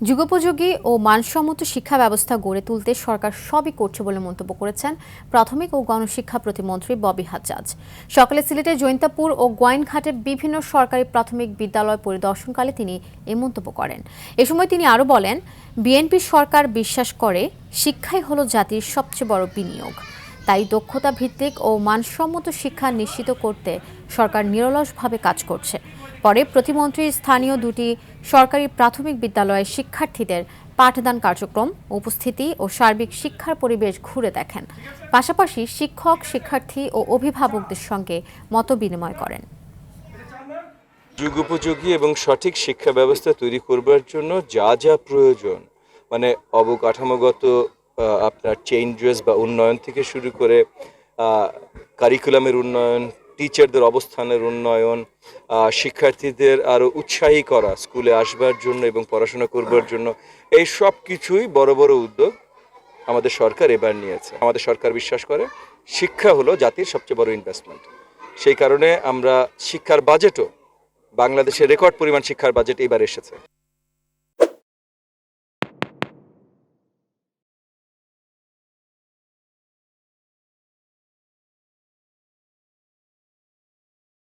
যুগোপযোগী ও মানসম্মত শিক্ষা ব্যবস্থা গড়ে তুলতে সরকার সবই করছে বলে মন্তব্য করেছেন প্রাথমিক ও গণশিক্ষা প্রতিমন্ত্রী ববি হাজ্জাজ। সকালে সিলেটের জৈন্তাপুর ও গোয়াইনঘাটে বিভিন্ন সরকারি প্রাথমিক বিদ্যালয় পরিদর্শনকালে তিনি এ মন্তব্য করেন। এ সময় তিনি আরও বলেন, বিএনপি সরকার বিশ্বাস করে শিক্ষাই হলো জাতির সবচেয়ে বড় বিনিয়োগ। তাই দক্ষতা ভিত্তিক ও মানসম্মত শিক্ষা নিশ্চিত করতে সরকার নিরলসভাবে কাজ করছে। পরে প্রতিমন্ত্রী স্থানীয় দুটি সরকারি প্রাথমিক বিদ্যালয়ের শিক্ষার্থীদের পাঠদান কার্যক্রম, উপস্থিতি ও সার্বিক শিক্ষার পরিবেশ ঘুরে দেখেন। পাশাপাশি শিক্ষক, শিক্ষার্থী ও অভিভাবকদের সঙ্গে মতবিনিময় করেন। যুগোপযোগী এবং সঠিক শিক্ষা ব্যবস্থা তৈরি করবার জন্য যা যা প্রয়োজন, মানে অবকাঠামোগত আপনার চেঞ্জেস বা উন্নয়ন থেকে শুরু করে কারিকুলামের উন্নয়ন, টিচারদের অবস্থানের উন্নয়ন, শিক্ষার্থীদের আরও উৎসাহী করা স্কুলে আসবার জন্য এবং পড়াশোনা করবার জন্য, এই সব কিছুই বড় বড় উদ্যোগ আমাদের সরকার এবার নিয়েছে। আমাদের সরকার বিশ্বাস করে শিক্ষা হলো জাতির সবচেয়ে বড় ইনভেস্টমেন্ট। সেই কারণে আমরা শিক্ষার বাজেটও, বাংলাদেশের রেকর্ড পরিমাণ শিক্ষার বাজেট এবার এসেছে।